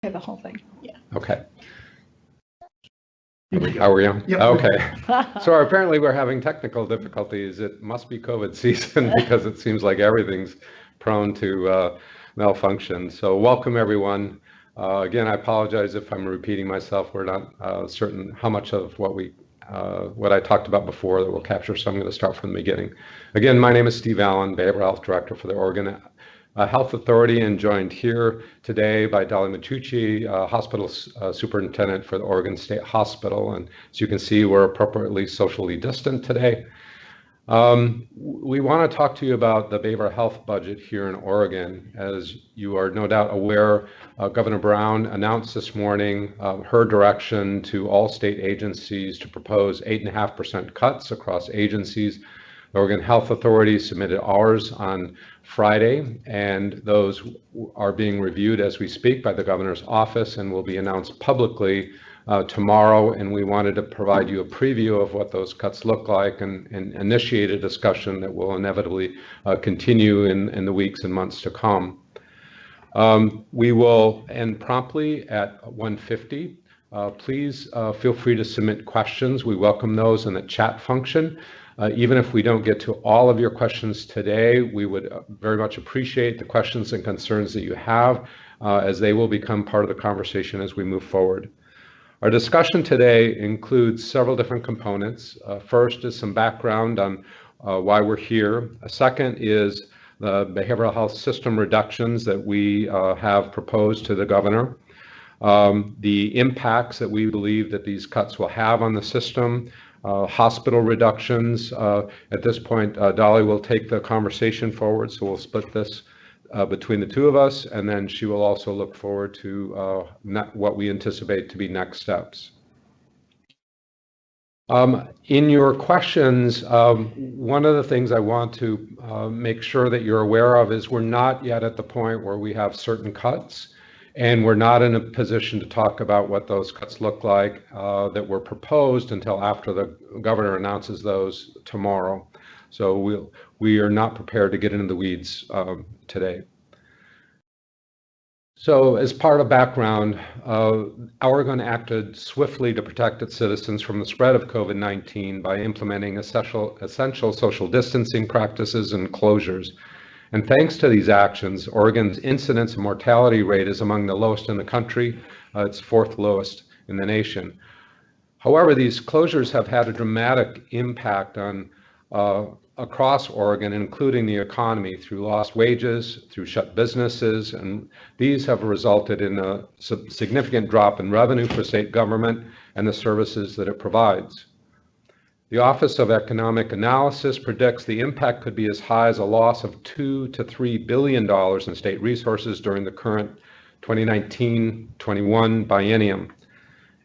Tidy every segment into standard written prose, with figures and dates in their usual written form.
The whole thing. Yeah. Okay. How are you? Yeah. Okay. So apparently we're having technical difficulties. It must be COVID season because it seems like everything's prone to malfunction. So welcome everyone. Again, I apologize if I'm repeating myself. We're not certain how much of what I talked about before that we'll capture, so I'm going to start from the beginning. Again, my name is Steve Allen, Behavioral Health Director for the Oregon Health Authority, and joined here today by Dolly Matucci, Hospital Superintendent for the Oregon State Hospital. And as you can see, we're appropriately socially distant today. We want to talk to you about the behavioral health budget here in Oregon. As you are no doubt aware, Governor Brown announced this morning her direction to all state agencies to propose 8.5% cuts across agencies. The Oregon Health Authority submitted ours on Friday, and those are being reviewed as we speak by the governor's office and will be announced publicly tomorrow. And we wanted to provide you a preview of what those cuts look like and initiate a discussion that will inevitably continue in the weeks and months to come. We will end promptly at 1:50. Please feel free to submit questions. We welcome those in the chat function. Even if we don't get to all of your questions today, we would very much appreciate the questions and concerns that you have, as they will become part of the conversation as we move forward. Our discussion today includes several different components. First is some background on why we're here. A second is the behavioral health system reductions that we have proposed to the governor. The impacts that we believe that these cuts will have on the system. Hospital reductions. At this point, Dolly will take the conversation forward, so we'll split this between the two of us, and then she will also look forward to what we anticipate to be next steps. In your questions, one of the things I want to make sure that you're aware of is we're not yet at the point where we have certain cuts, and we're not in a position to talk about what those cuts look like that were proposed until after the governor announces those tomorrow. So we are not prepared to get into the weeds today. So as part of background, Oregon acted swiftly to protect its citizens from the spread of COVID-19 by implementing essential social distancing practices and closures. And thanks to these actions, Oregon's incidence and mortality rate is among the lowest in the country. It's fourth lowest in the nation. However, these closures have had a dramatic impact on across Oregon, including the economy, through lost wages, through shut businesses, and these have resulted in a significant drop in revenue for state government and the services that it provides. The Office of Economic Analysis predicts the impact could be as high as a loss of $2 to $3 billion in state resources during the current 2019-21 biennium.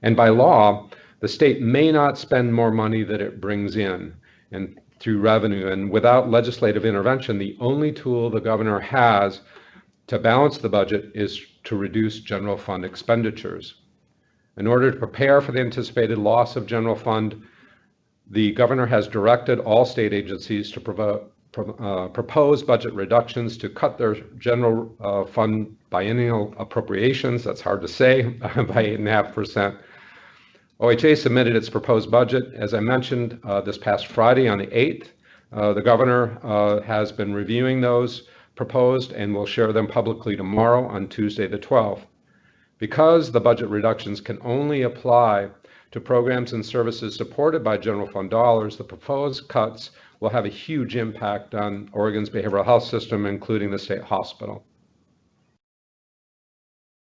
And by law, the state may not spend more money than it brings in and through revenue. And without legislative intervention, the only tool the governor has to balance the budget is to reduce general fund expenditures. In order to prepare for the anticipated loss of general fund, the governor has directed all state agencies to propose budget reductions to cut their general fund biennial appropriations, that's hard to say, by 8.5%. OHA submitted its proposed budget, as I mentioned, this past Friday on the 8th. The governor has been reviewing those proposed and will share them publicly tomorrow on Tuesday the 12th. Because the budget reductions can only apply to programs and services supported by general fund dollars, the proposed cuts will have a huge impact on Oregon's behavioral health system, including the state hospital.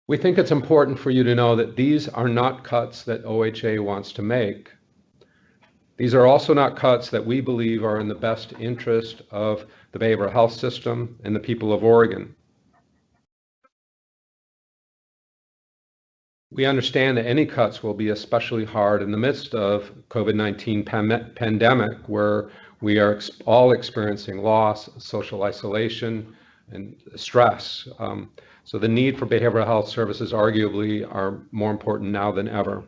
We think it's important for you to know that these are not cuts that OHA wants to make. These are also not cuts that we believe are in the best interest of the behavioral health system and the people of Oregon. We understand that any cuts will be especially hard in the midst of COVID-19 pandemic, where we are all experiencing loss, social isolation, and stress. So the need for behavioral health services arguably are more important now than ever.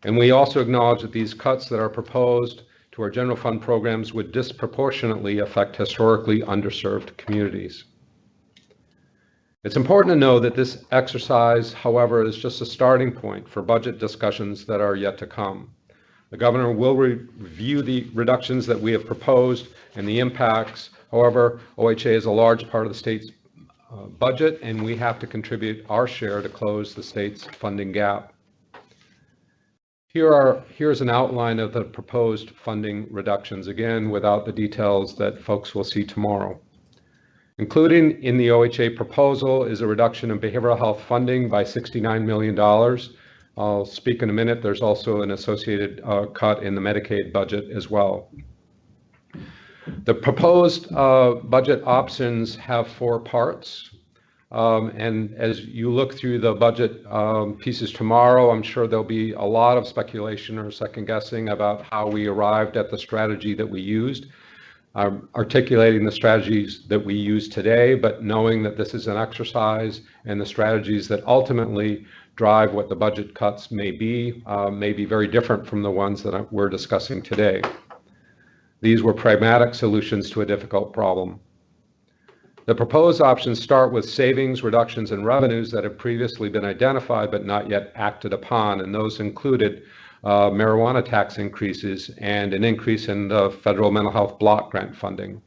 And we also acknowledge that these cuts that are proposed to our general fund programs would disproportionately affect historically underserved communities. It's important to know that this exercise, however, is just a starting point for budget discussions that are yet to come. The governor will review the reductions that we have proposed and the impacts. However, OHA is a large part of the state's budget, and we have to contribute our share to close the state's funding gap. Here's an outline of the proposed funding reductions, again, without the details that folks will see tomorrow. Including in the OHA proposal is a reduction in behavioral health funding by $69 million. I'll speak in a minute. There's also an associated cut in the Medicaid budget as well. The proposed budget options have 4 parts. And as you look through the budget pieces tomorrow, I'm sure there'll be a lot of speculation or second guessing about how we arrived at the strategy that we used. Articulating the strategies that we use today, but knowing that this is an exercise and the strategies that ultimately drive what the budget cuts may be very different from the ones that we're discussing today. These were pragmatic solutions to a difficult problem. The proposed options start with savings, reductions, and revenues that have previously been identified but not yet acted upon, and those included marijuana tax increases and an increase in the federal mental health block grant funding.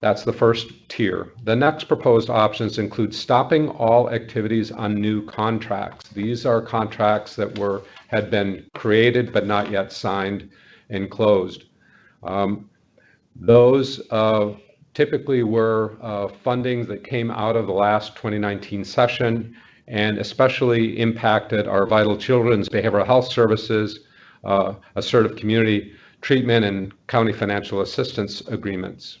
That's the first tier. The next proposed options include stopping all activities on new contracts. These are contracts that had been created but not yet signed and closed. Those typically were funding that came out of the last 2019 session and especially impacted our Vital Children's Behavioral Health Services, assertive community treatment, and county financial assistance agreements.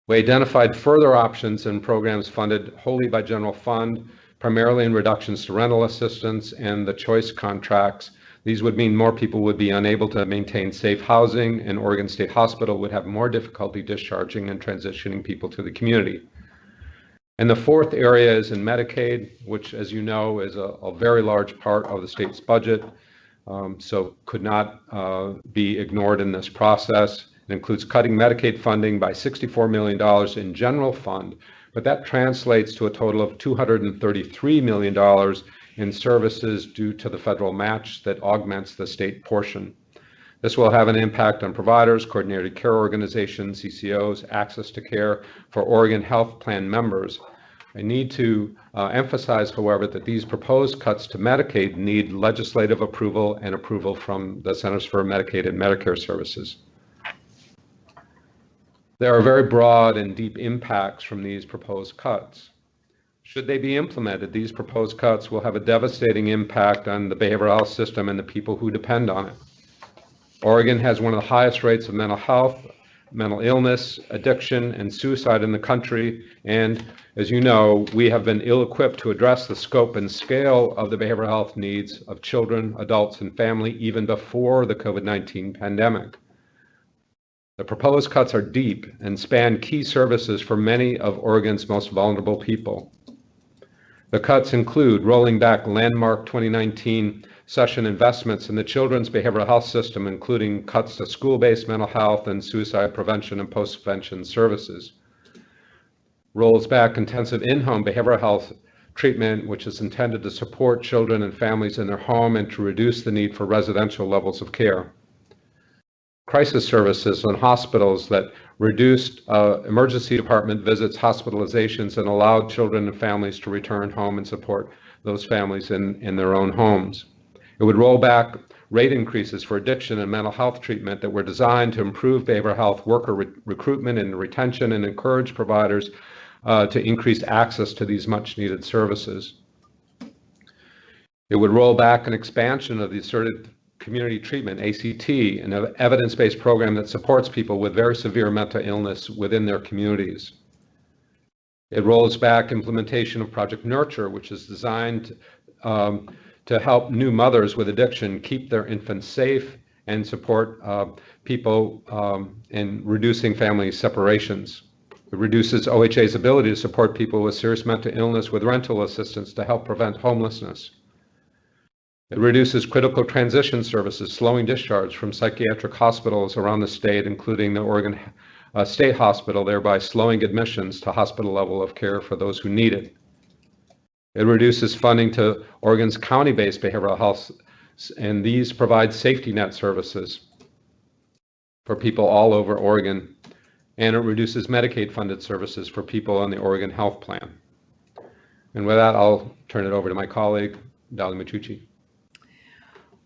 We identified further options and programs funded wholly by general fund, primarily in reductions to rental assistance and the choice contracts. These would mean more people would be unable to maintain safe housing, and Oregon State Hospital would have more difficulty discharging and transitioning people to the community. And the fourth area is in Medicaid, which, as you know, is a very large part of the state's budget, so could not be ignored in this process. It includes cutting Medicaid funding by $64 million in general fund, but that translates to a total of $233 million in services due to the federal match that augments the state portion. This will have an impact on providers, coordinated care organizations, CCOs, access to care for Oregon Health Plan members. I need to emphasize, however, that these proposed cuts to Medicaid need legislative approval and approval from the Centers for Medicaid and Medicare Services. There are very broad and deep impacts from these proposed cuts. Should they be implemented, these proposed cuts will have a devastating impact on the behavioral health system and the people who depend on it. Oregon has one of the highest rates of mental health, mental illness, addiction, and suicide in the country. And as you know, we have been ill-equipped to address the scope and scale of the behavioral health needs of children, adults, and family even before the COVID-19 pandemic. The proposed cuts are deep and span key services for many of Oregon's most vulnerable people. The cuts include rolling back landmark 2019 session investments in the children's behavioral health system, including cuts to school-based mental health and suicide prevention and post-prevention services. Rolls back intensive in-home behavioral health treatment, which is intended to support children and families in their home and to reduce the need for residential levels of care. Crisis services in hospitals that reduced emergency department visits, hospitalizations, and allowed children and families to return home and support those families in their own homes. It would roll back rate increases for addiction and mental health treatment that were designed to improve behavioral health worker recruitment and retention and encourage providers to increase access to these much needed services. It would roll back an expansion of the assertive community treatment, ACT, an evidence-based program that supports people with very severe mental illness within their communities. It rolls back implementation of Project Nurture, which is designed to help new mothers with addiction keep their infants safe and support people in reducing family separations. It reduces OHA's ability to support people with serious mental illness with rental assistance to help prevent homelessness. It reduces critical transition services, slowing discharge from psychiatric hospitals around the state, including the Oregon a state hospital, thereby slowing admissions to hospital level of care for those who need it. It reduces funding to Oregon's county-based behavioral health, and these provide safety net services for people all over Oregon, and it reduces Medicaid-funded services for people on the Oregon Health Plan. And with that, I'll turn it over to my colleague, Dali Machucci.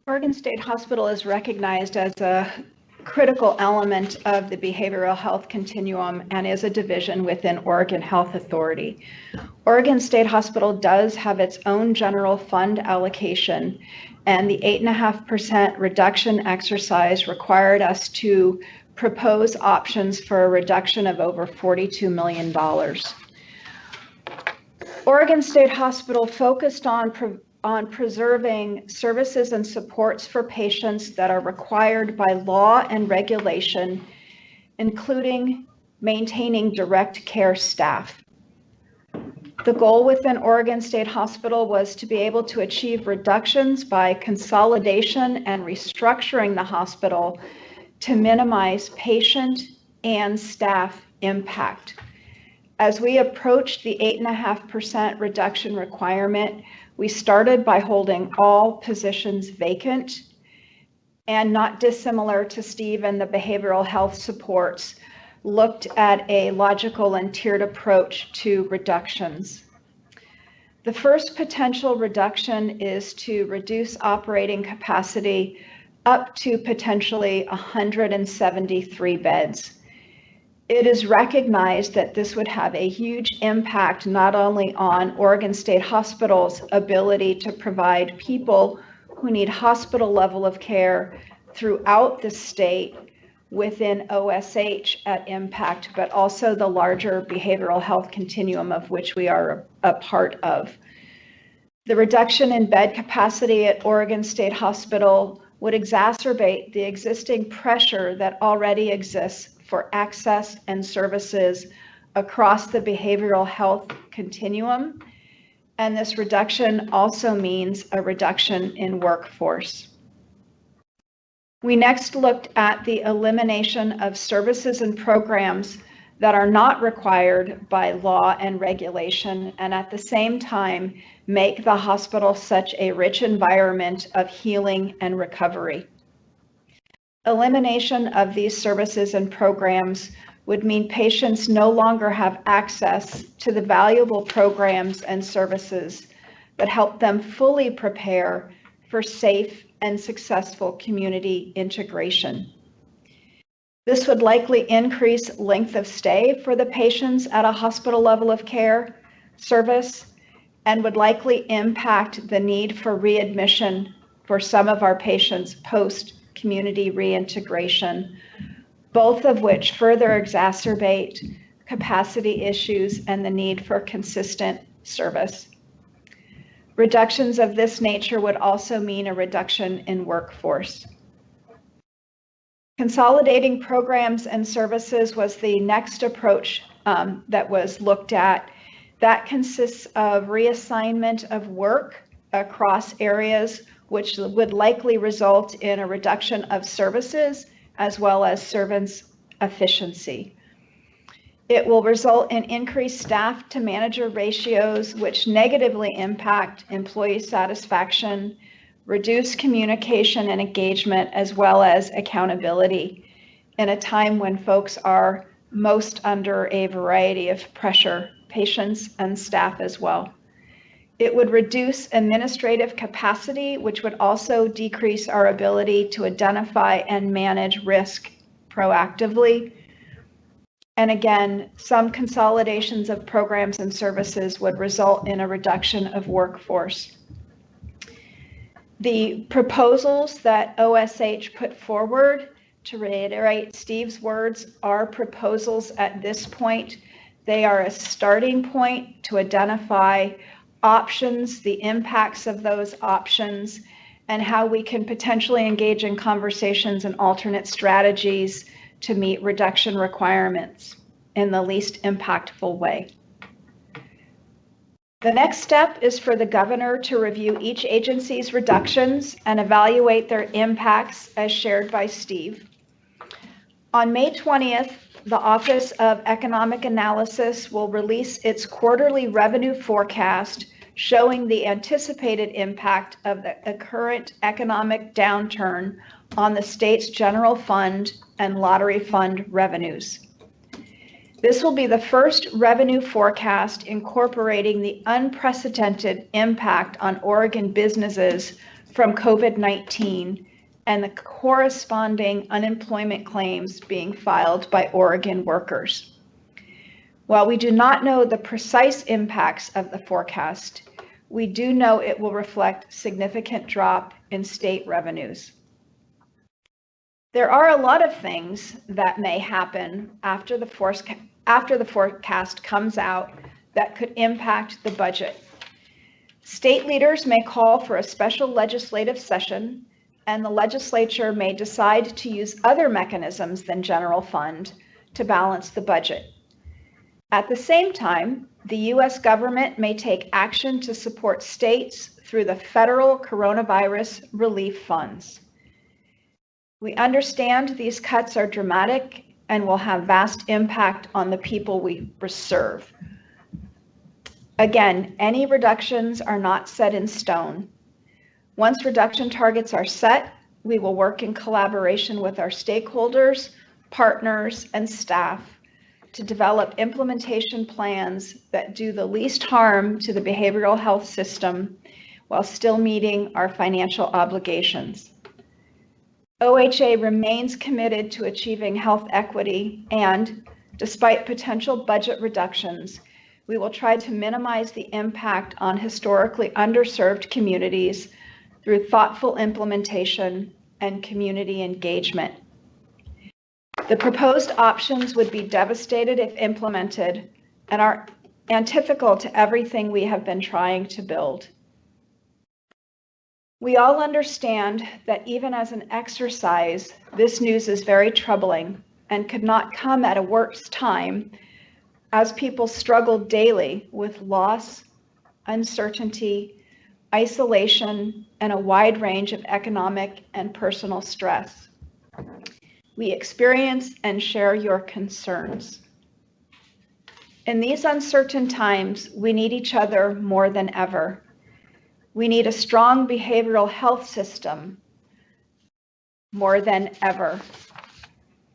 Oregon State Hospital is recognized as a critical element of the behavioral health continuum and is a division within Oregon Health Authority. Oregon State Hospital does have its own general fund allocation, and the 8.5% reduction exercise required us to propose options for a reduction of over $42 million. Oregon State Hospital focused on preserving services and supports for patients that are required by law and regulation, including maintaining direct care staff. The goal within Oregon State Hospital was to be able to achieve reductions by consolidation and restructuring the hospital to minimize patient and staff impact. As we approached the 8.5% reduction requirement, we started by holding all positions vacant, and not dissimilar to Steve and the behavioral health supports, looked at a logical and tiered approach to reductions. The first potential reduction is to reduce operating capacity up to potentially 173 beds. It is recognized that this would have a huge impact not only on Oregon State Hospital's ability to provide people who need hospital level of care throughout the state within OSH at impact, but also the larger behavioral health continuum of which we are a part of. The reduction in bed capacity at Oregon State Hospital would exacerbate the existing pressure that already exists for access and services across the behavioral health continuum. And this reduction also means a reduction in workforce. We next looked at the elimination of services and programs that are not required by law and regulation, and at the same time, make the hospital such a rich environment of healing and recovery. Elimination of these services and programs would mean patients no longer have access to the valuable programs and services that help them fully prepare for safe and successful community integration. This would likely increase length of stay for the patients at a hospital level of care service and would likely impact the need for readmission for some of our patients post-community reintegration, both of which further exacerbate capacity issues and the need for consistent service. Reductions of this nature would also mean a reduction in workforce. Consolidating programs and services was the next approach that was looked at. That consists of reassignment of work across areas, which would likely result in a reduction of services as well as servants' efficiency. It will result in increased staff to manager ratios, which negatively impact employee satisfaction, reduce communication and engagement, as well as accountability in a time when folks are most under a variety of pressure, patients and staff as well. It would reduce administrative capacity, which would also decrease our ability to identify and manage risk proactively. And again, some consolidations of programs and services would result in a reduction of workforce. The proposals that OSH put forward, to reiterate Steve's words, are proposals at this point. They are a starting point to identify options, the impacts of those options, and how we can potentially engage in conversations and alternate strategies to meet reduction requirements in the least impactful way. The next step is for the governor to review each agency's reductions and evaluate their impacts as shared by Steve. On May 20th, the Office of Economic Analysis will release its quarterly revenue forecast showing the anticipated impact of the current economic downturn on the state's general fund and lottery fund revenues. This will be the first revenue forecast incorporating the unprecedented impact on Oregon businesses from COVID-19 and the corresponding unemployment claims being filed by Oregon workers. While we do not know the precise impacts of the forecast, we do know it will reflect significant drop in state revenues. There are a lot of things that may happen after the forecast comes out that could impact the budget. State leaders may call for a special legislative session, and the legislature may decide to use other mechanisms than general fund to balance the budget. At the same time, the U.S. government may take action to support states through the federal coronavirus relief funds. We understand these cuts are dramatic and will have vast impact on the people we serve. Again, any reductions are not set in stone. Once reduction targets are set, we will work in collaboration with our stakeholders, partners, and staff to develop implementation plans that do the least harm to the behavioral health system while still meeting our financial obligations. OHA remains committed to achieving health equity, and despite potential budget reductions, we will try to minimize the impact on historically underserved communities through thoughtful implementation and community engagement. The proposed options would be devastated if implemented and are antithetical to everything we have been trying to build. We all understand that even as an exercise, this news is very troubling and could not come at a worse time as people struggle daily with loss, uncertainty, isolation, and a wide range of economic and personal stress. We experience and share your concerns. In these uncertain times, we need each other more than ever. We need a strong behavioral health system more than ever.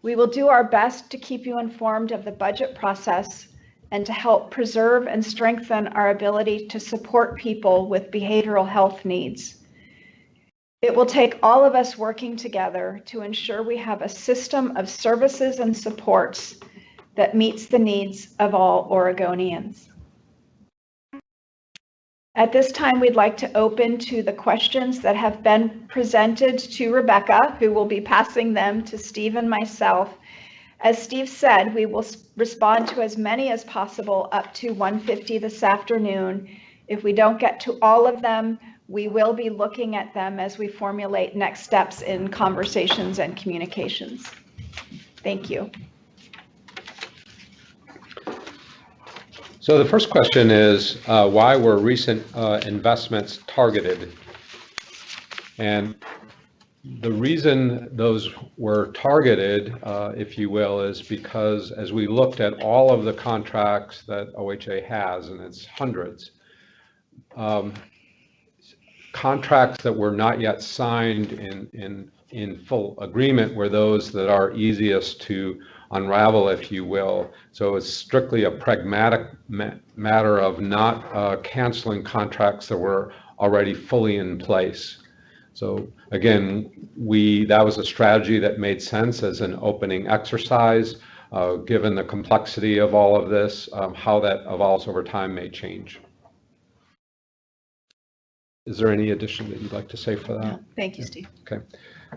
We will do our best to keep you informed of the budget process and to help preserve and strengthen our ability to support people with behavioral health needs. It will take all of us working together to ensure we have a system of services and supports that meets the needs of all Oregonians. At this time, we'd like to open to the questions that have been presented to Rebecca, who will be passing them to Steve and myself. As Steve said, we will respond to as many as possible up to 1:50 this afternoon. If we don't get to all of them, we will be looking at them as we formulate next steps in conversations and communications. Thank you. So the first question is, why were recent investments targeted? And the reason those were targeted, if you will, is because as we looked at all of the contracts that OHA has, and it's hundreds, contracts that were not yet signed in full agreement were those that are easiest to unravel, if you will. So it's strictly a pragmatic matter of not canceling contracts that were already fully in place. So again, that was a strategy that made sense as an opening exercise. Given the complexity of all of this, how that evolves over time may change. Is there any addition that you'd like to say for that? No, thank you, Steve. Okay.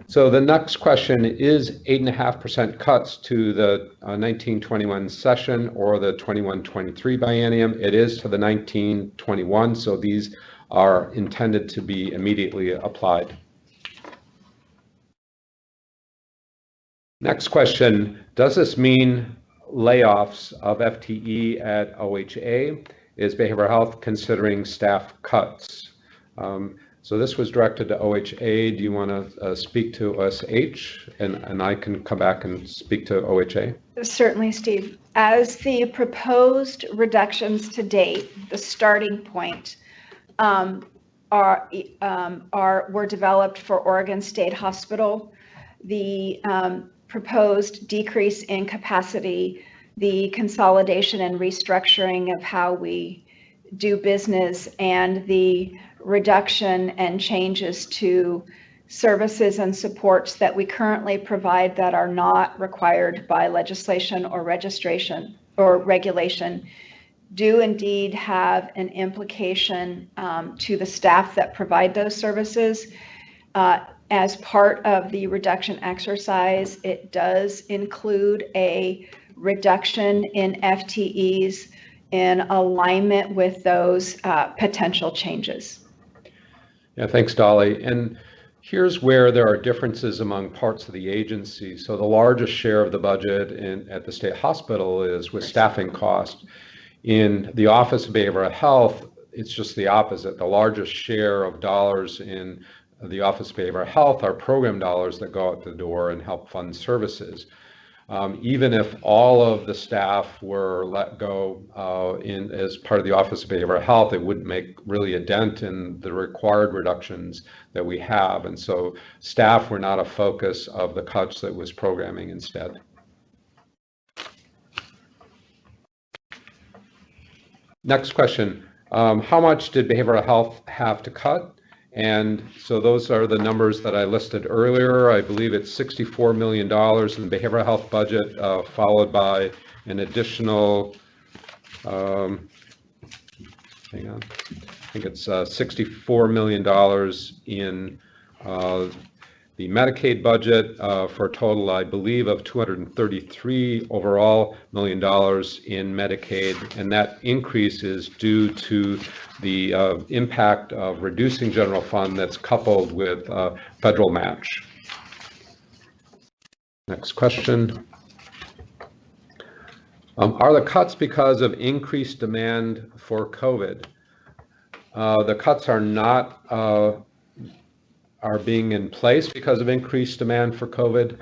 So the next question is 8.5% cuts to the 1921 session or the 21-23 biennium. It is to the 1921, so these are intended to be immediately applied. Next question, does this mean layoffs of FTE at OHA? Is behavioral health considering staff cuts? So this was directed to OHA. Do you want to speak to OSH? And I can come back and speak to OHA. Certainly, Steve. As the proposed reductions to date, the starting point were developed for Oregon State Hospital. The proposed decrease in capacity, the consolidation and restructuring of how we do business, and the reduction and changes to services and supports that we currently provide that are not required by legislation or registration or regulation do indeed have an implication to the staff that provide those services. As part of the reduction exercise, it does include a reduction in FTEs in alignment with those potential changes. Yeah, thanks, Dolly. And here's where there are differences among parts of the agency. So the largest share of the budget at the state hospital is with staffing costs. In the Office of Behavioral Health, it's just the opposite. The largest share of dollars in the Office of Behavioral Health are program dollars that go out the door and help fund services. Even if all of the staff were let go as part of the Office of Behavioral Health, it wouldn't make really a dent in the required reductions that we have. And so staff were not a focus of the cuts that was programming instead. Next question. How much did behavioral health have to cut? And so those are the numbers that I listed earlier. I believe it's $64 million in the behavioral health budget, followed by an additional, hang on, I think it's $64 million in the Medicaid budget for a total, I believe, of $233 overall million in Medicaid, and that increase is due to the impact of reducing general fund that's coupled with federal match. Next question. Are the cuts because of increased demand for COVID? The cuts are not are being in place because of increased demand for COVID.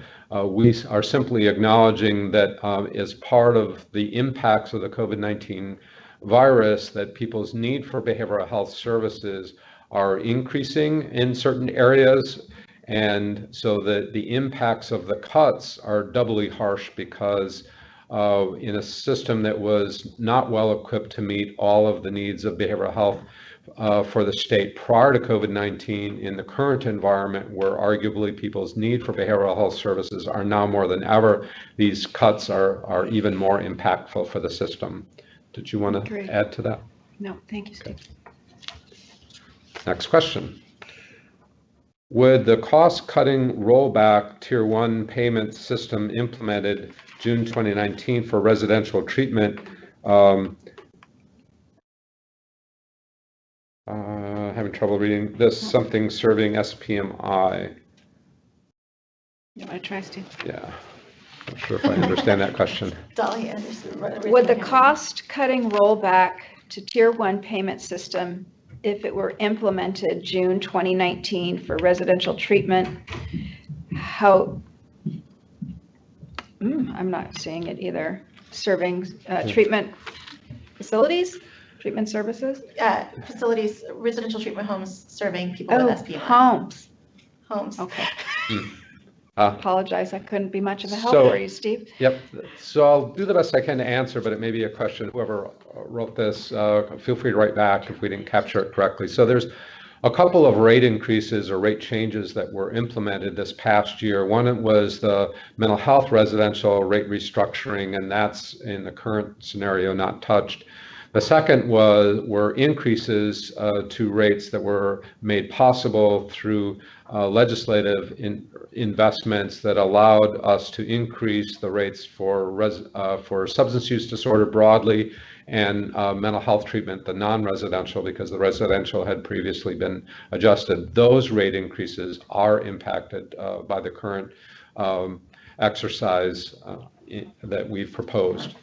We are simply acknowledging that as part of the impacts of the COVID-19 virus, that people's need for behavioral health services are increasing in certain areas. And so the impacts of the cuts are doubly harsh because in a system that was not well equipped to meet all of the needs of behavioral health for the state prior to COVID-19, in the current environment where arguably people's need for behavioral health services are now more than ever, these cuts are even more impactful for the system. Did you want to add to that? No, thank you, Steve. Okay. Next question. Would the cost-cutting rollback Tier 1 payment system implemented June 2019 for residential treatment having trouble reading this, something serving SPMI? You want to try, Steve? Yeah, not sure if I understand that question. Dolly Anderson. Would the cost-cutting rollback to Tier 1 payment system, if it were implemented June 2019 for residential treatment, how, I'm not seeing it either, serving treatment facilities? Treatment services? Facilities, residential treatment homes serving people with SPMI. Homes. Homes. Okay. Apologize, I couldn't be much of a help for you, Steve. Yep, so I'll do the best I can to answer, but it may be a question, whoever wrote this, feel free to write back if we didn't capture it correctly. So there's a couple of rate increases or rate changes that were implemented this past year. One was the mental health residential rate restructuring, and that's in the current scenario not touched. The second were increases to rates that were made possible through legislative investments that allowed us to increase the rates for substance use disorder broadly and mental health treatment, the non-residential, because the residential had previously been adjusted. Those rate increases are impacted by the current exercise that we've proposed.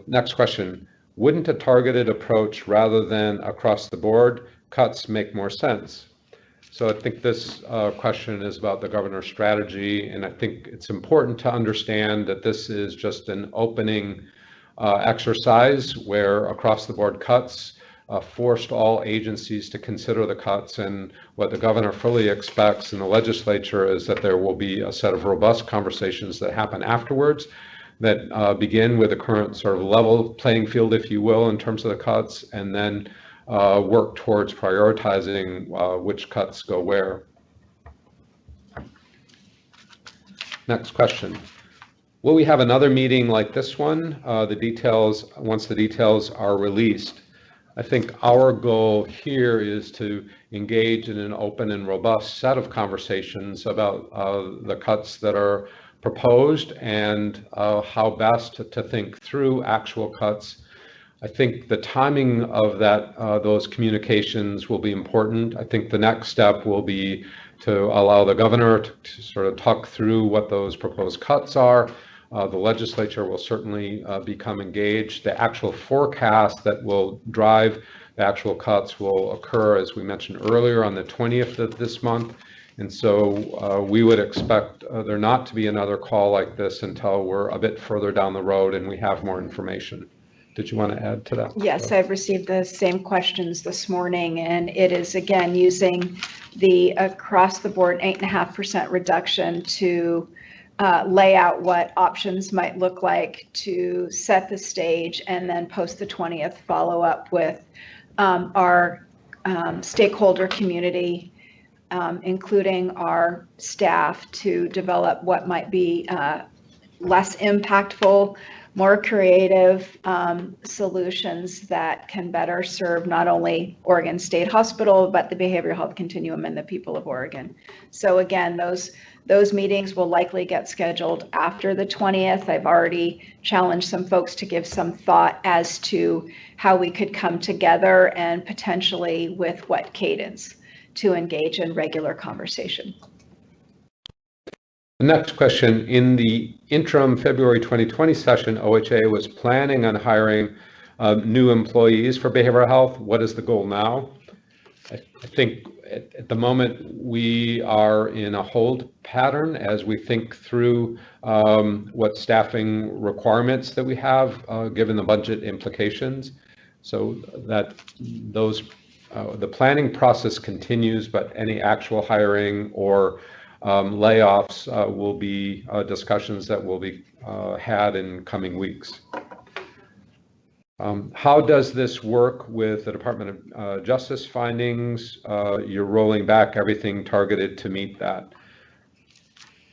Next question. Wouldn't a targeted approach rather than across the board cuts make more sense? So I think this question is about the governor's strategy, and I think it's important to understand that this is just an opening exercise where across the board cuts forced all agencies to consider the cuts, and what the governor fully expects in the legislature is that there will be a set of robust conversations that happen afterwards that begin with the current sort of level playing field, if you will, in terms of the cuts, and then work towards prioritizing which cuts go where. Next question. Will we have another meeting like this one? Once the details are released. I think our goal here is to engage in an open and robust set of conversations about the cuts that are proposed and how best to think through actual cuts. I think the timing of those communications will be important. I think the next step will be to allow the governor to sort of talk through what those proposed cuts are. The legislature will certainly become engaged. The actual forecast that will drive the actual cuts will occur, as we mentioned earlier, on the 20th of this month. And so we would expect there not to be another call like this until we're a bit further down the road and we have more information. Did you want to add to that? Yes, I've received the same questions this morning, and it is again using the across the board 8.5% reduction to lay out what options might look like to set the stage, and then post the 20th follow up with our stakeholder community, including our staff, to develop what might be less impactful, more creative solutions that can better serve not only Oregon State Hospital, but the behavioral health continuum and the people of Oregon. So again, those meetings will likely get scheduled after the 20th. I've already challenged some folks to give some thought as to how we could come together and potentially with what cadence to engage in regular conversation. The next question, in the interim February 2020 session, OHA was planning on hiring new employees for behavioral health. What is the goal now? I think at the moment we are in a hold pattern as we think through what staffing requirements that we have given the budget implications. So that the planning process continues, but any actual hiring or layoffs will be discussions that will be had in coming weeks. How does this work with the Department of Justice findings? You're rolling back everything targeted to meet that.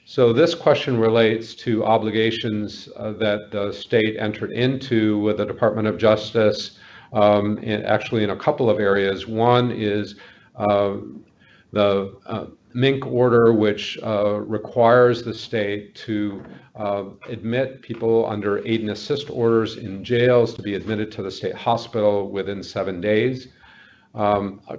So this question relates to obligations that the state entered into with the Department of Justice, actually in a couple of areas. One is the MINC order, which requires the state to admit people under aid and assist orders in jails to be admitted to the state hospital within 7 days.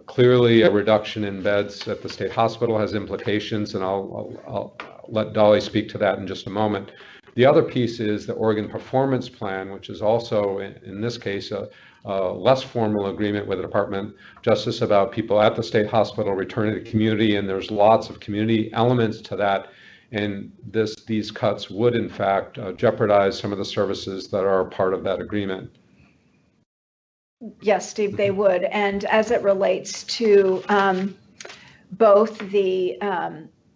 Clearly, a reduction in beds at the state hospital has implications, and I'll let Dolly speak to that in just a moment. The other piece is the Oregon Performance Plan, which is also, in this case, a less formal agreement with the Department of Justice about people at the state hospital returning to the community, and there's lots of community elements to that. And these cuts would, in fact, jeopardize some of the services that are part of that agreement. Yes, Steve, they would. And as it relates to both the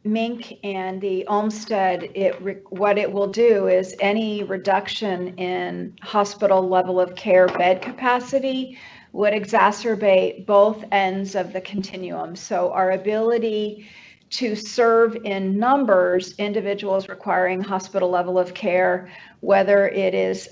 MINC and the Olmstead, what it will do is any reduction in hospital level of care bed capacity would exacerbate both ends of the continuum. So our ability to serve in numbers individuals requiring hospital level of care, whether it is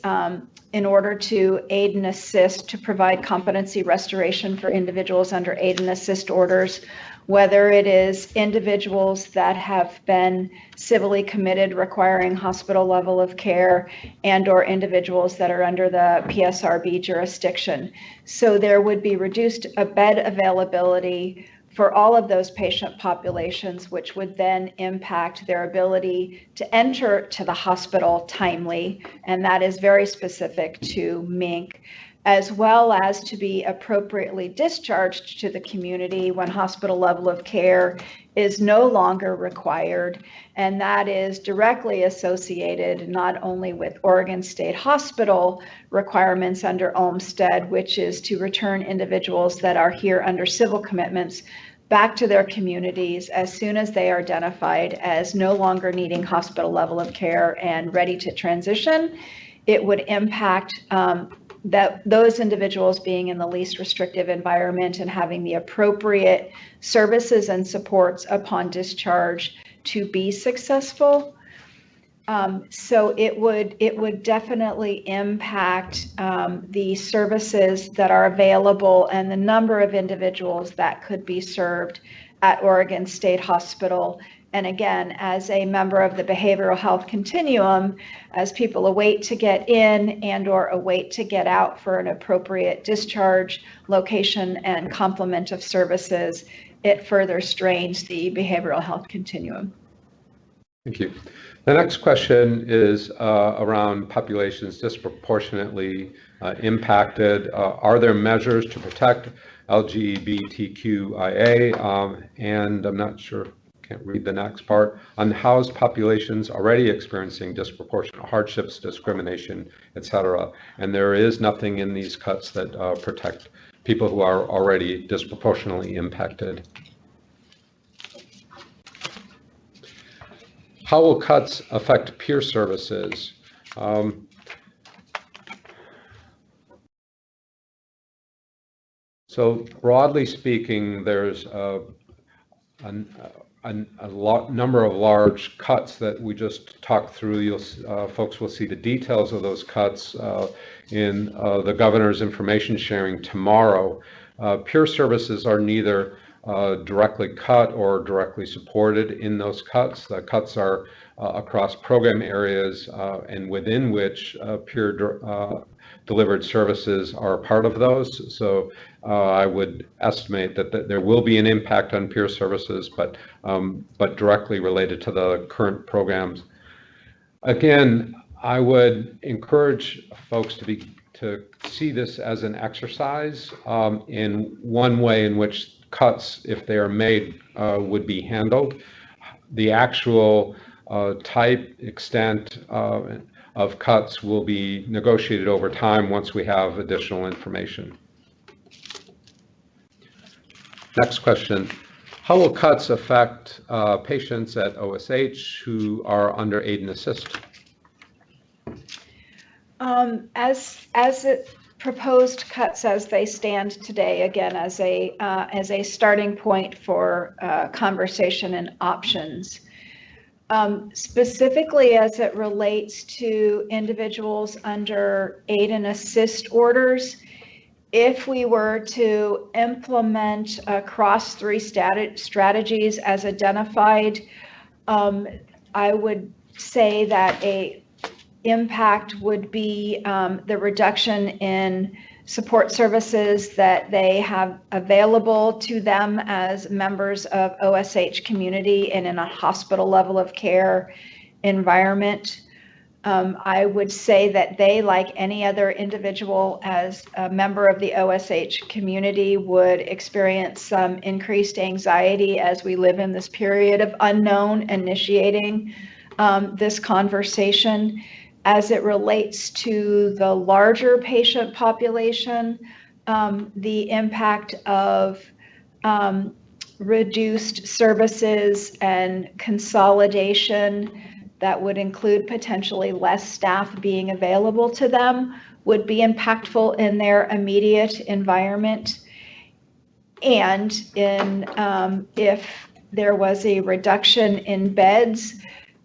in order to aid and assist to provide competency restoration for individuals under aid and assist orders, whether it is individuals that have been civilly committed requiring hospital level of care, and or individuals that are under the PSRB jurisdiction. So there would be reduced bed availability for all of those patient populations, which would then impact their ability to enter to the hospital timely, and that is very specific to MINC. as well as to be appropriately discharged to the community when hospital level of care is no longer required. And that is directly associated not only with Oregon State Hospital requirements under Olmstead, which is to return individuals that are here under civil commitments back to their communities as soon as they are identified as no longer needing hospital level of care and ready to transition. It would impact that those individuals being in the least restrictive environment and having the appropriate services and supports upon discharge to be successful. So it would definitely impact the services that are available and the number of individuals that could be served at Oregon State Hospital. And again, as a member of the behavioral health continuum, as people await to get in and or await to get out for an appropriate discharge location and complement of services, it further strains the behavioral health continuum. Thank you. The next question is around populations disproportionately impacted. Are there measures to protect LGBTQIA? And I'm not sure, can't read the next part, unhoused populations already experiencing disproportionate hardships, discrimination, etc. And there is nothing in these cuts that protect people who are already disproportionately impacted. How will cuts affect peer services? So broadly speaking, there's a number of large cuts that we just talked through. Folks will see the details of those cuts in the governor's information sharing tomorrow. Peer services are neither directly cut or directly supported in those cuts. The cuts are across program areas and within which peer delivered services are part of those. So I would estimate that there will be an impact on peer services, but directly related to the current programs. Again, I would encourage folks to see this as an exercise in one way in which cuts, if they are made, would be handled. The actual type, extent of cuts will be negotiated over time once we have additional information. Next question. How will cuts affect patients at OSH who are under aid and assist? As it proposed cuts as they stand today, again, as a starting point for conversation and options. Specifically as it relates to individuals under aid and assist orders, if we were to implement across three strategies as identified, I would say that a impact would be the reduction in support services that they have available to them as members of OSH community and in a hospital level of care environment. I would say that they, like any other individual as a member of the OSH community, would experience some increased anxiety as we live in this period of unknown initiating this conversation. As it relates to the larger patient population, the impact of reduced services and consolidation that would include potentially less staff being available to them would be impactful in their immediate environment. And if there was a reduction in beds,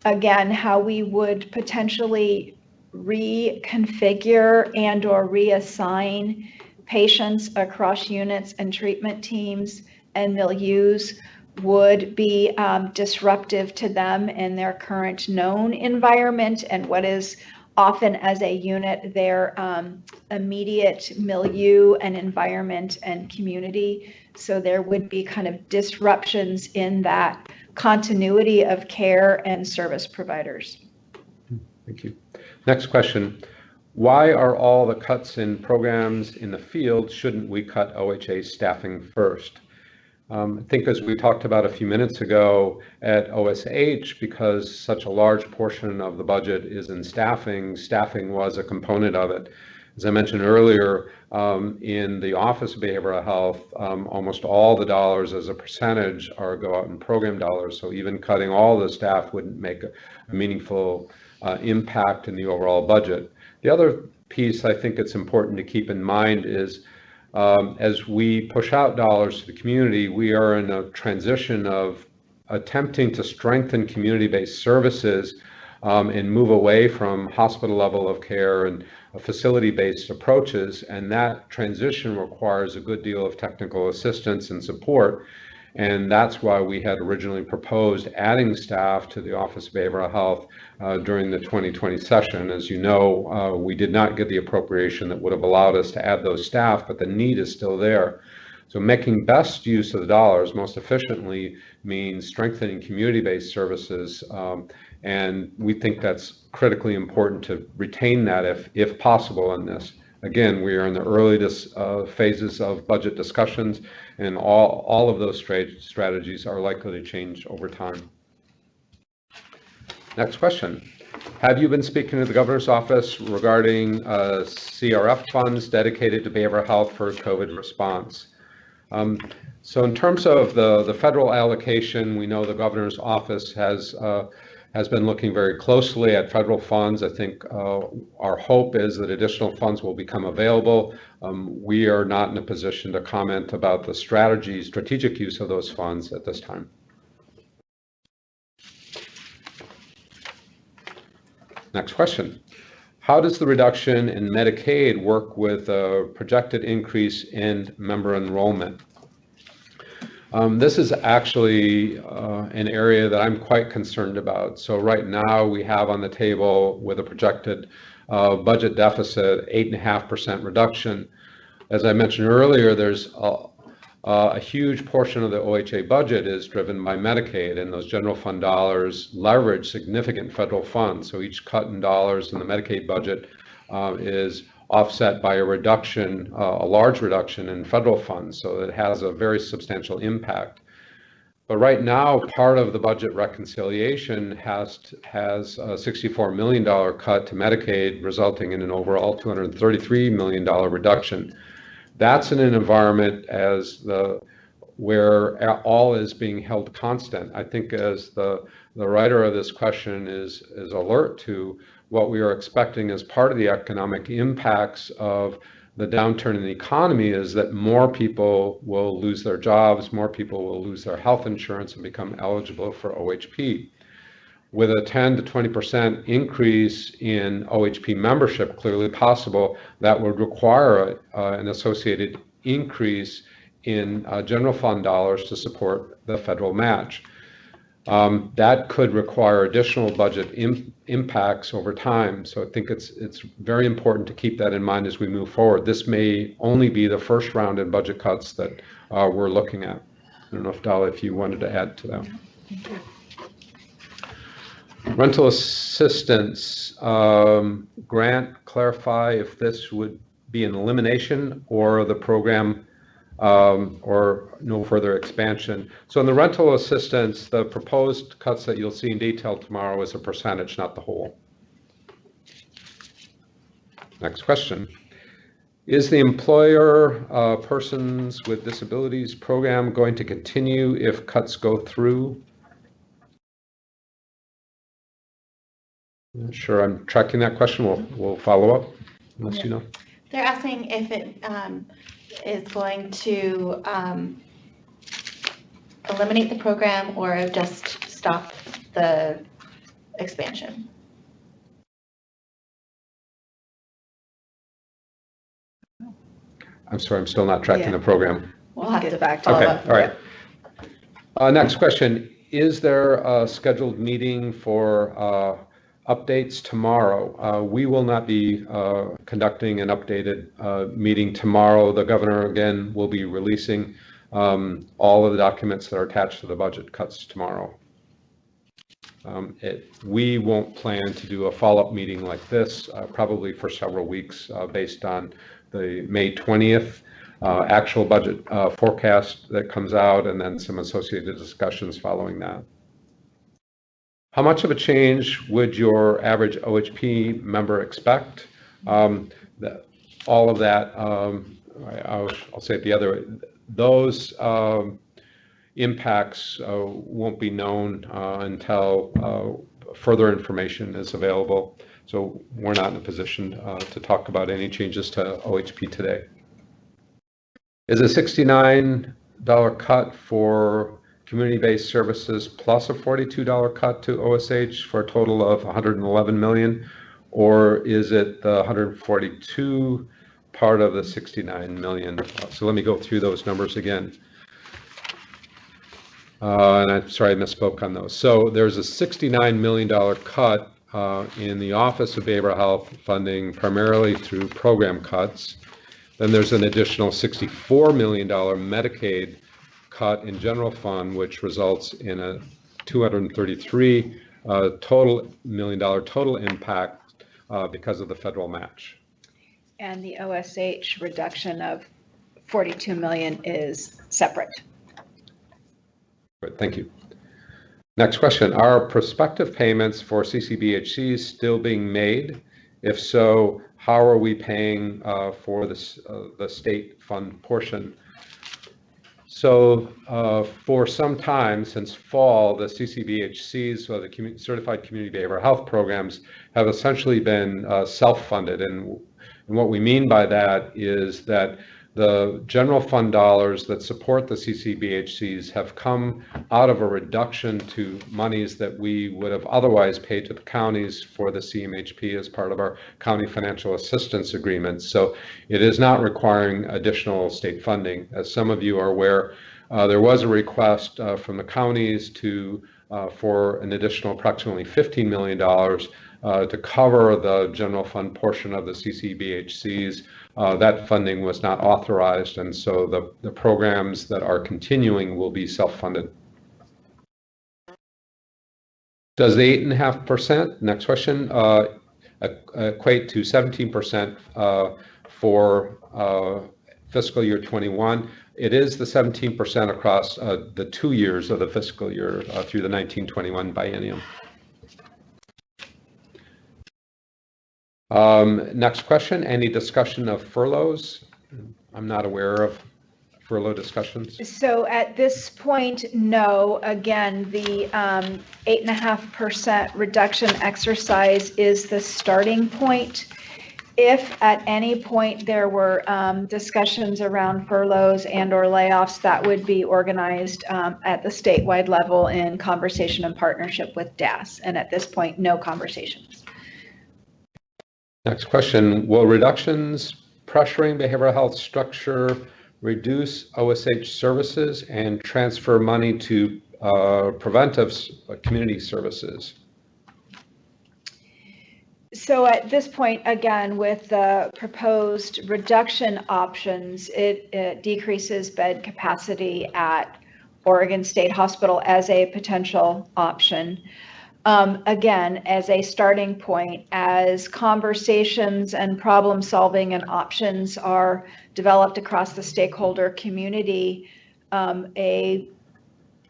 again, how we would potentially reconfigure and or reassign patients across units and treatment teams and milieus would be disruptive to them in their current known environment and what is often as a unit their immediate milieu and environment and community. So there would be kind of disruptions in that continuity of care and service providers. Thank you. Next question. Why are all the cuts in programs in the field? Shouldn't we cut OHA staffing first? I think as we talked about a few minutes ago at OSH, because such a large portion of the budget is in staffing, staffing was a component of it. As I mentioned earlier, in the Office of Behavioral Health, almost all the dollars as a percentage go out in program dollars. So even cutting all the staff wouldn't make a meaningful impact in the overall budget. The other piece I think it's important to keep in mind is as we push out dollars to the community, we are in a transition of attempting to strengthen community-based services and move away from hospital level of care and facility-based approaches. And that transition requires a good deal of technical assistance and support. And that's why we had originally proposed adding staff to the Office of Behavioral Health during the 2020 session. As you know, we did not get the appropriation that would have allowed us to add those staff, but the need is still there. So making best use of the dollars most efficiently means strengthening community-based services. And we think that's critically important to retain that if possible in this. Again, we are in the earliest phases of budget discussions, and all of those strategies are likely to change over time. Next question. Have you been speaking to the governor's office regarding CRF funds dedicated to behavioral health for COVID response? So in terms of the federal allocation, we know the governor's office has been looking very closely at federal funds. I think our hope is that additional funds will become available. We are not in a position to comment about the strategic use of those funds at this time. Next question. How does the reduction in Medicaid work with a projected increase in member enrollment? This is actually an area that I'm quite concerned about. So right now we have on the table with a projected budget deficit, 8.5% reduction. As I mentioned earlier, there's a huge portion of the OHA budget is driven by Medicaid, and those general fund dollars leverage significant federal funds. So each cut in dollars in the Medicaid budget is offset by a reduction, a large reduction in federal funds. So it has a very substantial impact. But right now, part of the budget reconciliation has a $64 million cut to Medicaid, resulting in an overall $233 million reduction. That's in an environment where all is being held constant. I think as the writer of this question is alert to what we are expecting as part of the economic impacts of the downturn in the economy is that more people will lose their jobs, more people will lose their health insurance and become eligible for OHP. With a 10 to 20% increase in OHP membership clearly possible, that would require an associated increase in general fund dollars to support the federal match. That could require additional budget impacts over time. So I think it's very important to keep that in mind as we move forward. This may only be the first round in budget cuts that we're looking at. I don't know if Dala, if you wanted to add to that. Rental assistance grant, clarify if this would be an elimination or the program or no further expansion. So in the rental assistance, the proposed cuts that you'll see in detail tomorrow is a percentage, not the whole. Next question. Is the employer persons with disabilities program going to continue if cuts go through? Not sure I'm tracking that question. We'll follow up, unless you know. They're asking if it is going to eliminate the program or just stop the expansion. I'm sorry, I'm still not tracking the program. We'll have to back to Okay, up. all right. Next question. Is there a scheduled meeting for updates tomorrow? We will not be conducting an updated meeting tomorrow. The governor, again, will be releasing all of the documents that are attached to the budget cuts tomorrow. We won't plan to do a follow-up meeting like this, probably for several weeks, based on the May 20th actual budget forecast that comes out, and then some associated discussions following that. How much of a change would your average OHP member expect? All of that, I'll say it the other way, those impacts won't be known until further information is available. So we're not in a position to talk about any changes to OHP today. Is a $69 cut for community-based services plus a $42 cut to OSH for a total of $111 million, or is it the 142 part of the 69 million? So let me go through those numbers again. And I'm sorry, I misspoke on those. So there's a $69 million cut in the Office of Behavioral Health funding, primarily through program cuts. Then there's an additional $64 million Medicaid cut in general fund, which results in a $233 million total impact because of the federal match. And the OSH reduction of 42 million is separate. Good, thank you. Next question, are prospective payments for CCBHCs still being made? If so, how are we paying for this, the state fund portion? So for some time, since fall, the CCBHCs, so the Certified Community Behavioral Health Programs, have essentially been self-funded. And what we mean by that is that the general fund dollars that support the CCBHCs have come out of a reduction to monies that we would have otherwise paid to the counties for the CMHP as part of our county financial assistance agreements. So it is not requiring additional state funding. As some of you are aware, there was a request from the counties for an additional approximately $15 million to cover the general fund portion of the CCBHCs. That funding was not authorized, and so the programs that are continuing will be self-funded. Does the 8.5%, next question, equate to 17% for fiscal year 21? It is the 17% across the 2 years of the fiscal year through the 1921 biennium. Next question, any discussion of furloughs? I'm not aware of furlough discussions. So at this point, no. Again, the 8.5% reduction exercise is the starting point. If at any point there were discussions around furloughs and or layoffs, that would be organized at the statewide level in conversation and partnership with DAS. And at this point, no conversations. Next question, will reductions pressuring behavioral health structure reduce OSH services and transfer money to preventive community services? So at this point, again, with the proposed reduction options, it decreases bed capacity at Oregon State Hospital as a potential option. Again, as a starting point, as conversations and problem solving and options are developed across the stakeholder community, a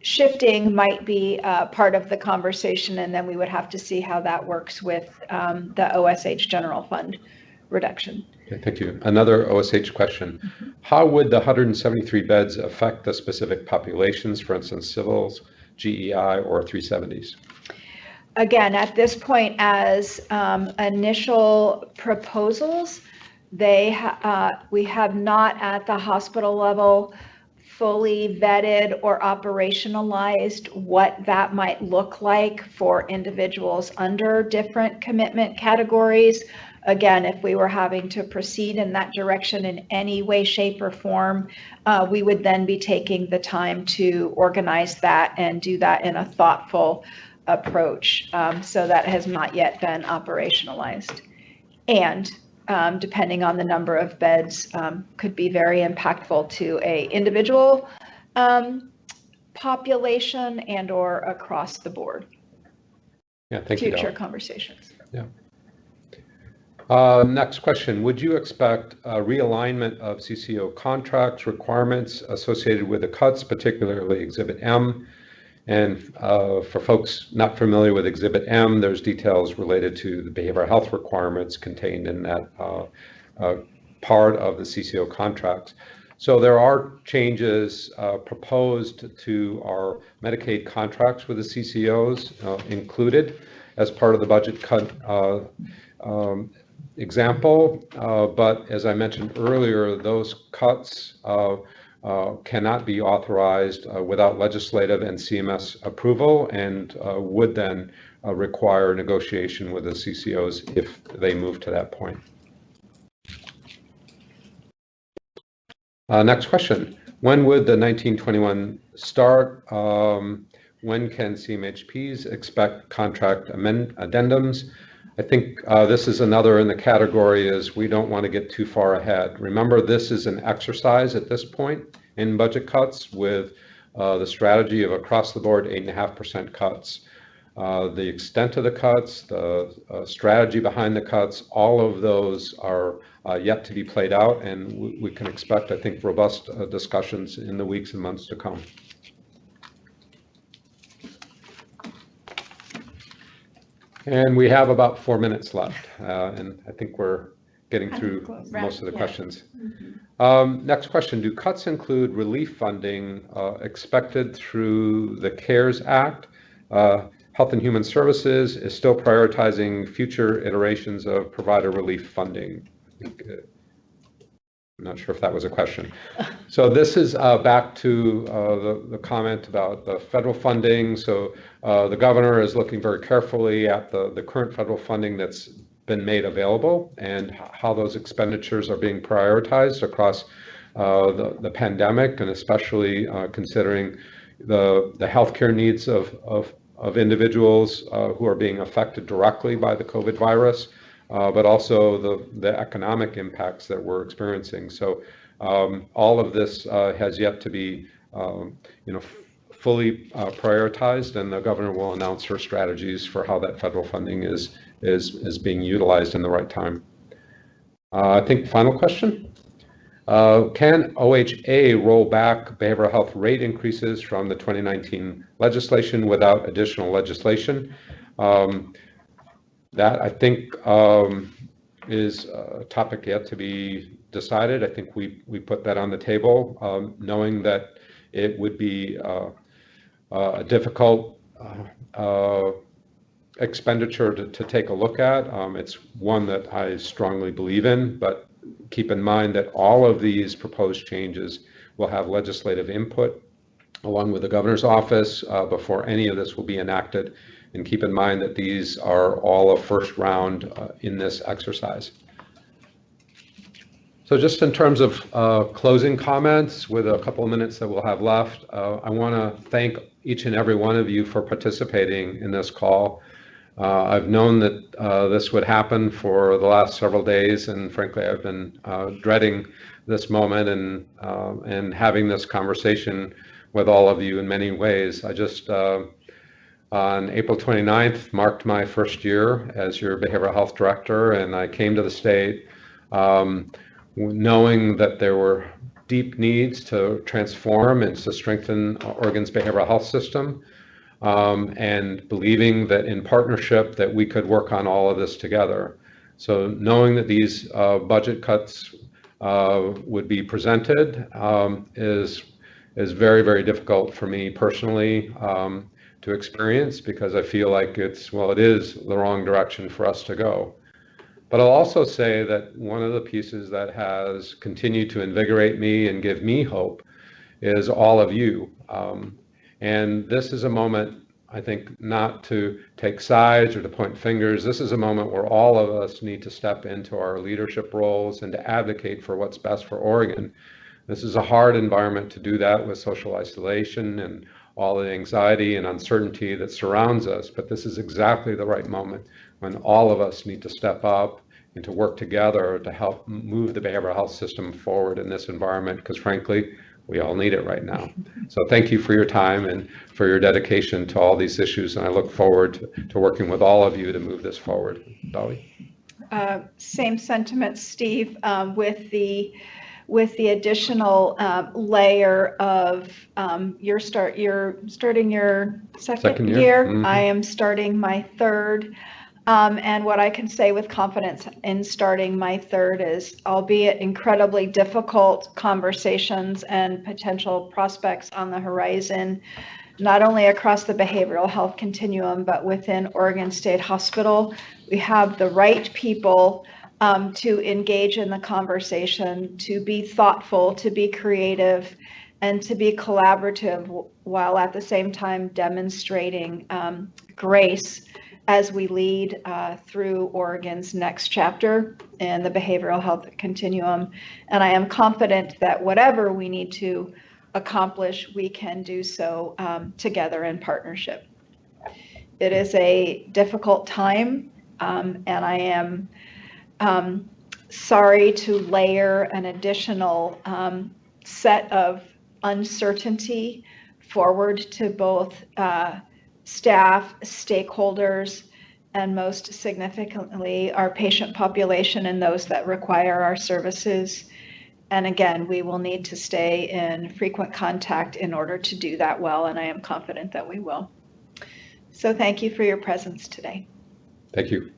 shifting might be part of the conversation, and then we would have to see how that works with the OSH general fund reduction. Okay, thank you. Another OSH question. Mm-hmm. How would the 173 beds affect the specific populations, for instance, civils, GEI, or 370s? Again, at this point, as initial proposals, we have not at the hospital level fully vetted or operationalized what that might look like for individuals under different commitment categories. Again, if we were having to proceed in that direction in any way, shape, or form, we would then be taking the time to organize that and do that in a thoughtful approach. So that has not yet been operationalized. And depending on the number of beds, could be very impactful to a individual population and or across the board. Yeah, thank you, future Del. conversations. Next question. Would you expect a realignment of CCO contracts requirements associated with the cuts, particularly Exhibit M? And for folks not familiar with Exhibit M, there's details related to the behavioral health requirements contained in that part of the CCO contracts. So there are changes proposed to our Medicaid contracts with the CCOs included as part of the budget cut example, but as I mentioned earlier, those cuts cannot be authorized without legislative and CMS approval, and would then require negotiation with the CCOs if they move to that point. Next question. When would the 1921 start? When can CMHPs expect contract addendums? I think this is another in the category is we don't want to get too far ahead. Remember, this is an exercise at this point in budget cuts with the strategy of across the board 8.5% cuts. The extent of the cuts, the strategy behind the cuts, all of those are yet to be played out, and we can expect, I think, robust discussions in the weeks and months to come. And we have about 4 minutes left, and I think we're getting through most of the questions. Next question, do cuts include relief funding expected through the CARES Act? Health and Human Services is still prioritizing future iterations of provider relief funding. I'm not sure if that was a question. So this is back to the comment about the federal funding. So the governor is looking very carefully at the current federal funding that's been made available and how those expenditures are being prioritized across the pandemic, and especially considering the healthcare needs of individuals who are being affected directly by the COVID virus. But also the economic impacts that we're experiencing. So all of this has yet to be, fully prioritized, and the governor will announce her strategies for how that federal funding is being utilized in the right time. I think final question. Can OHA roll back behavioral health rate increases from the 2019 legislation without additional legislation? That, I think, is a topic yet to be decided. I think we put that on the table, knowing that it would be a difficult expenditure to take a look at. It's one that I strongly believe in, but keep in mind that all of these proposed changes will have legislative input along with the governor's office before any of this will be enacted. And keep in mind that these are all a first round in this exercise. So just in terms of closing comments, with a couple of minutes that we'll have left, I want to thank each and every one of you for participating in this call. I've known that this would happen for the last several days, and frankly, I've been dreading this moment and having this conversation with all of you in many ways. I just on April 29th, marked my first year as your behavioral health director, and I came to the state knowing that there were deep needs to transform and to strengthen Oregon's behavioral health system, and believing that in partnership that we could work on all of this together. So knowing that these budget cuts would be presented is very, very difficult for me personally to experience, because I feel like it is the wrong direction for us to go. But I'll also say that one of the pieces that has continued to invigorate me and give me hope is all of you. And this is a moment, I think, not to take sides or to point fingers. This is a moment where all of us need to step into our leadership roles and to advocate for what's best for Oregon. This is a hard environment to do that with social isolation and all the anxiety and uncertainty that surrounds us, but this is exactly the right moment when all of us need to step up and to work together to help move the behavioral health system forward in this environment, because frankly, We all need it right now. So thank you for your time and for your dedication to all these issues. And I look forward to working with all of you to move this forward. Dolly? Same sentiments, Steve, with the additional layer of you're starting your second year. Mm-hmm. I am starting my third. And what I can say with confidence in starting my third is, albeit incredibly difficult conversations and potential prospects on the horizon, not only across the behavioral health continuum, but within Oregon State Hospital, we have the right people to engage in the conversation, to be thoughtful, to be creative, and to be collaborative, while at the same time demonstrating grace as we lead through Oregon's next chapter in the behavioral health continuum. And I am confident that whatever we need to accomplish, we can do so together in partnership. It is a difficult time, and I am sorry to layer an additional set of uncertainty forward to both staff, stakeholders, and most significantly, our patient population and those that require our services. And again, we will need to stay in frequent contact in order to do that well, and I am confident that we will. So thank you for your presence today. Thank you.